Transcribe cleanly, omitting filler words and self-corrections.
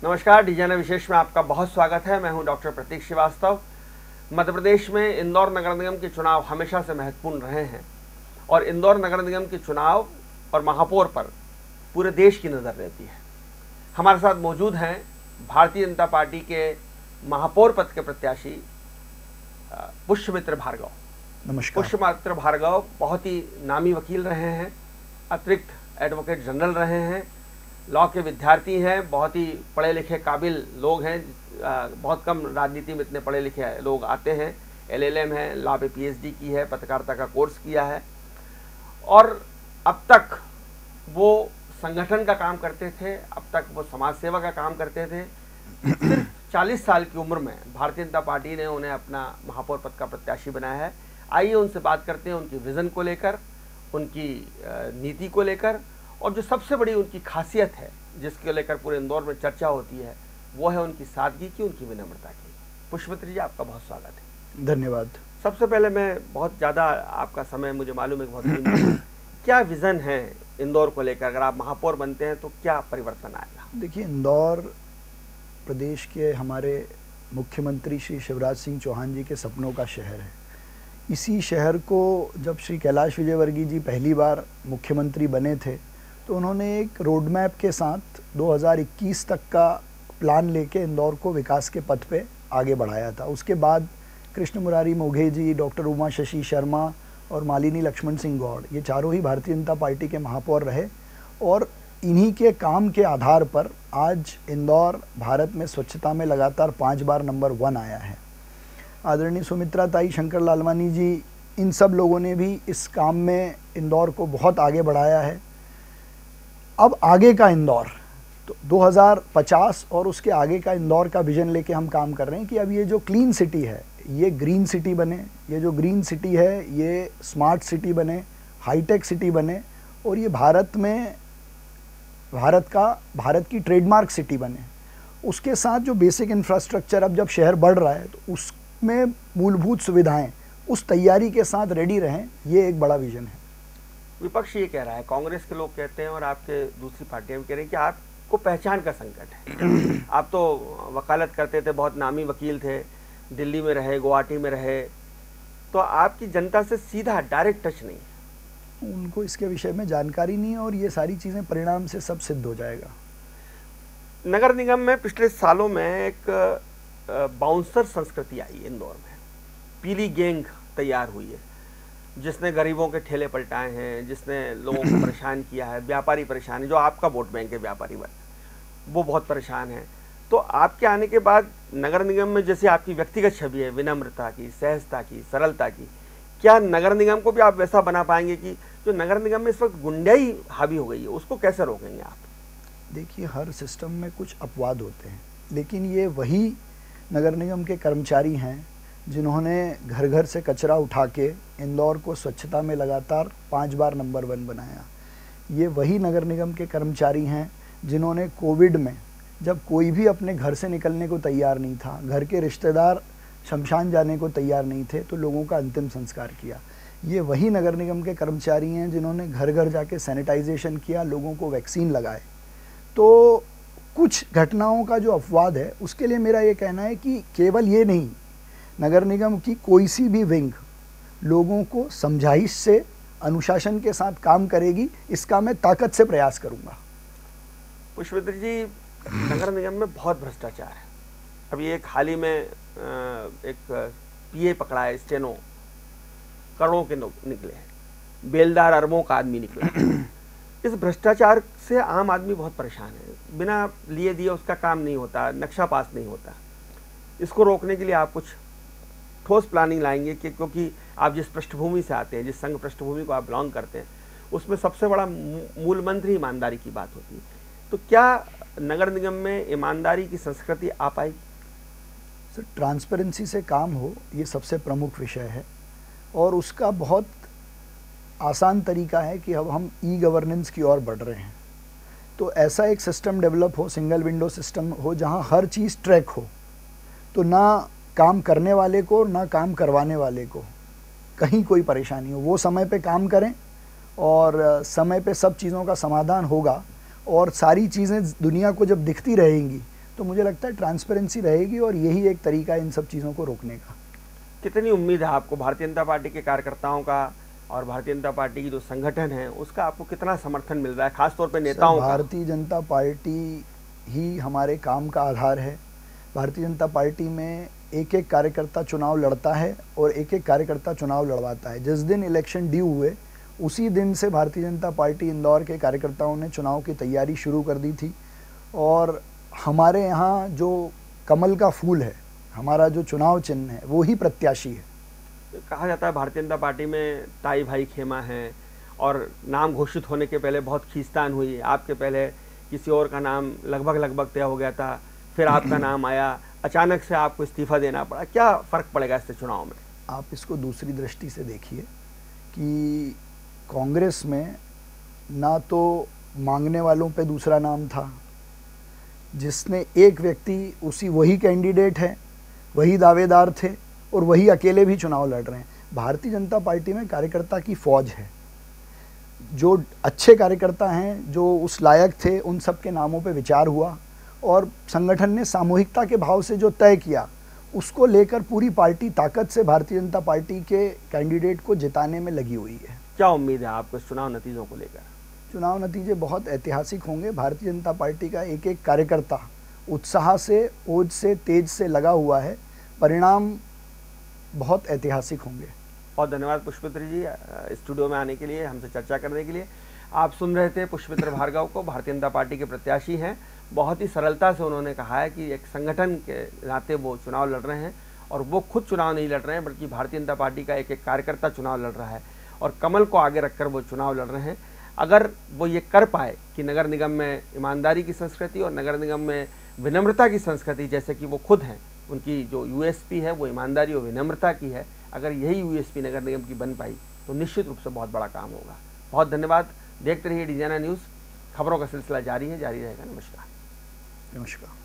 नमस्कार, डीजाना विशेष में आपका बहुत स्वागत है। मैं हूं डॉक्टर प्रतीक श्रीवास्तव। मध्य प्रदेश में इंदौर नगर निगम के चुनाव हमेशा से महत्वपूर्ण रहे हैं और इंदौर नगर निगम के चुनाव और महापौर पर पूरे देश की नज़र रहती है। हमारे साथ मौजूद हैं भारतीय जनता पार्टी के महापौर पद के प्रत्याशी पुष्यमित्र भार्गव। नमस्कार। पुष्यमित्र भार्गव बहुत ही नामी वकील रहे हैं, अतिरिक्त एडवोकेट जनरल रहे हैं, लॉ के विद्यार्थी हैं, बहुत ही पढ़े लिखे काबिल लोग हैं। बहुत कम राजनीति में इतने पढ़े लिखे लोग आते हैं। LLM है, लॉ पे PhD की है, पत्रकारिता का कोर्स किया है और अब तक वो संगठन का काम करते थे, अब तक वो समाज सेवा का काम करते थे। सिर्फ 40 साल की उम्र में भारतीय जनता पार्टी ने उन्हें अपना महापौर पद का प्रत्याशी बनाया है। आइए उनसे बात करते हैं उनकी विज़न को लेकर, उनकी नीति को लेकर और जो सबसे बड़ी उनकी खासियत है जिसके लेकर पूरे इंदौर में चर्चा होती है वो है उनकी सादगी की, उनकी विनम्रता की। पुष्यमित्र जी, आपका बहुत स्वागत है। धन्यवाद। सबसे पहले मैं बहुत ज़्यादा आपका समय मुझे मालूम है बहुत क्या विज़न है इंदौर को लेकर? अगर आप महापौर बनते हैं तो क्या परिवर्तन आएगा? देखिए, इंदौर प्रदेश के हमारे मुख्यमंत्री श्री शिवराज सिंह चौहान जी के सपनों का शहर है। इसी शहर को जब श्री कैलाश विजयवर्गीय जी पहली बार मुख्यमंत्री बने थे तो उन्होंने एक रोड मैप के साथ 2021 तक का प्लान लेके इंदौर को विकास के पथ पे आगे बढ़ाया था। उसके बाद कृष्ण मुरारी मोघे जी, डॉक्टर उमा शशि शर्मा और मालिनी लक्ष्मण सिंह गौड़, ये चारों ही भारतीय जनता पार्टी के महापौर रहे और इन्हीं के काम के आधार पर आज इंदौर भारत में स्वच्छता में लगातार 5 बार नंबर 1 आया है। आदरणीय सुमित्रा ताई, शंकर लालवानी जी, इन सब लोगों ने भी इस काम में इंदौर को बहुत आगे बढ़ाया है। अब आगे का इंदौर तो 2050 और उसके आगे का इंदौर का विजन लेके हम काम कर रहे हैं कि अब ये जो क्लीन सिटी है ये ग्रीन सिटी बने, ये जो ग्रीन सिटी है ये स्मार्ट सिटी बने, हाईटेक सिटी बने और ये भारत की ट्रेडमार्क सिटी बने। उसके साथ जो बेसिक इंफ्रास्ट्रक्चर, अब जब शहर बढ़ रहा है तो उसमें मूलभूत सुविधाएं उस तैयारी के साथ रेडी रहें, ये एक बड़ा विजन है। विपक्ष ये कह रहा है, कांग्रेस के लोग कहते हैं और आपके दूसरी पार्टियां भी कह रही हैं कि आपको पहचान का संकट है। आप तो वकालत करते थे, बहुत नामी वकील थे, दिल्ली में रहे, गुवाहाटी में रहे, तो आपकी जनता से सीधा डायरेक्ट टच नहीं है। उनको इसके विषय में जानकारी नहीं है और ये सारी चीज़ें परिणाम से सब सिद्ध हो जाएगा। नगर निगम में पिछले सालों में एक बाउंसर संस्कृति आई है इंदौर में। पीली गैंग तैयार हुई है जिसने गरीबों के ठेले पलटाए हैं, जिसने लोगों को परेशान किया है। व्यापारी परेशान है, जो आपका वोट बैंक है व्यापारी वर्ग, वो बहुत परेशान है। तो आपके आने के बाद नगर निगम में जैसे आपकी व्यक्तिगत छवि है विनम्रता की, सहजता की, सरलता की, क्या नगर निगम को भी आप वैसा बना पाएंगे कि जो नगर निगम में इस वक्त गुंडाई हावी हो गई है उसको कैसे रोकेंगे आप? देखिए, हर सिस्टम में कुछ अपवाद होते हैं, लेकिन ये वही नगर निगम के कर्मचारी हैं जिन्होंने घर घर से कचरा उठा के इंदौर को स्वच्छता में लगातार 5 बार नंबर 1 बनाया। ये वही नगर निगम के कर्मचारी हैं जिन्होंने कोविड में, जब कोई भी अपने घर से निकलने को तैयार नहीं था, घर के रिश्तेदार शमशान जाने को तैयार नहीं थे, तो लोगों का अंतिम संस्कार किया। ये वही नगर निगम के कर्मचारी हैं जिन्होंने घर घर जाके सैनिटाइजेशन किया, लोगों को वैक्सीन लगाए। तो कुछ घटनाओं का जो अपवाद है उसके लिए मेरा ये कहना है कि केवल ये नहीं, नगर निगम की कोई सी भी विंग लोगों को समझाइश से, अनुशासन के साथ काम करेगी, इसका मैं ताकत से प्रयास करूंगा। पुष्यमित्र जी, नगर निगम में बहुत भ्रष्टाचार है। अभी एक हाल ही में एक PA पकड़ा है, स्टेनो, करोड़ों के निकले हैं, बेलदार अरबों का आदमी निकला। इस भ्रष्टाचार से आम आदमी बहुत परेशान है। बिना लिए दिए उसका काम नहीं होता, नक्शा पास नहीं होता। इसको रोकने के लिए आप कुछ ठोस प्लानिंग लाएंगे कि, क्योंकि आप जिस पृष्ठभूमि से आते हैं, जिस संघ पृष्ठभूमि को आप बिलोंग करते हैं, उसमें सबसे बड़ा मूल मंत्र ही ईमानदारी की बात होती है। तो क्या नगर निगम में ईमानदारी की संस्कृति आ पाएगी? सर, ट्रांसपेरेंसी से काम हो, ये सबसे प्रमुख विषय है और उसका बहुत आसान तरीका है कि अब हम ई-गवर्नेंस की ओर बढ़ रहे हैं। तो ऐसा एक सिस्टम डेवलप हो, सिंगल विंडो सिस्टम हो, जहां हर चीज़ ट्रैक हो, तो ना काम करने वाले को ना काम करवाने वाले को कहीं कोई परेशानी हो। वो समय पे काम करें और समय पे सब चीज़ों का समाधान होगा और सारी चीज़ें दुनिया को जब दिखती रहेंगी तो मुझे लगता है ट्रांसपेरेंसी रहेगी और यही एक तरीका है इन सब चीज़ों को रोकने का। कितनी उम्मीद है आपको भारतीय जनता पार्टी के कार्यकर्ताओं का और भारतीय जनता पार्टी की जो संगठन है उसका आपको कितना समर्थन मिल रहा है, खासतौर पे नेताओं का? भारतीय जनता पार्टी ही हमारे काम का आधार है। भारतीय जनता पार्टी में एक एक कार्यकर्ता चुनाव लड़ता है और एक एक कार्यकर्ता चुनाव लड़वाता है। जिस दिन इलेक्शन ड्यू हुए उसी दिन से भारतीय जनता पार्टी इंदौर के कार्यकर्ताओं ने चुनाव की तैयारी शुरू कर दी थी और हमारे यहाँ जो कमल का फूल है, हमारा जो चुनाव चिन्ह है, वो ही प्रत्याशी है। कहा जाता है भारतीय जनता पार्टी में ताई भाई खेमा है और नाम घोषित होने के पहले बहुत खींचतान हुई। आपके पहले किसी और का नाम लगभग तय हो गया था, फिर आपका नाम आया, अचानक से आपको इस्तीफा देना पड़ा। क्या फ़र्क पड़ेगा इससे चुनाव में? आप इसको दूसरी दृष्टि से देखिए कि कांग्रेस में ना तो मांगने वालों पे दूसरा नाम था, जिसने एक व्यक्ति वही कैंडिडेट है, वही दावेदार थे और वही अकेले भी चुनाव लड़ रहे हैं। भारतीय जनता पार्टी में कार्यकर्ता की फौज है। जो अच्छे कार्यकर्ता हैं, जो उस लायक थे, उन सब के नामों पे विचार हुआ और संगठन ने सामूहिकता के भाव से जो तय किया उसको लेकर पूरी पार्टी ताकत से भारतीय जनता पार्टी के कैंडिडेट को जिताने में लगी हुई है। क्या उम्मीद है आपको इस चुनाव नतीजों को लेकर? चुनाव नतीजे बहुत ऐतिहासिक होंगे। भारतीय जनता पार्टी का एक एक कार्यकर्ता उत्साह से, ओज से, तेज से लगा हुआ है। परिणाम बहुत ऐतिहासिक होंगे। बहुत धन्यवाद पुष्पित्र जी स्टूडियो में आने के लिए, हमसे चर्चा करने के लिए। आप सुन रहे थे पुष्पित्र भार्गव को, भारतीय जनता पार्टी के प्रत्याशी हैं। बहुत ही सरलता से उन्होंने कहा है कि एक संगठन के नाते वो चुनाव लड़ रहे हैं और वो खुद चुनाव नहीं लड़ रहे हैं बल्कि भारतीय जनता पार्टी का एक एक कार्यकर्ता चुनाव लड़ रहा है और कमल को आगे रखकर वो चुनाव लड़ रहे हैं। अगर वो ये कर पाए कि नगर निगम में ईमानदारी की संस्कृति और नगर निगम में विनम्रता की संस्कृति, जैसे कि वो खुद हैं, उनकी जो यूएसपी है वो ईमानदारी और विनम्रता की है, अगर यही यूएसपी नगर निगम की बन पाई तो निश्चित रूप से बहुत बड़ा काम होगा। बहुत धन्यवाद। देखते रहिए डिजाइनर न्यूज़। खबरों का सिलसिला जारी रहेगा। नमस्कार। नमस्कार।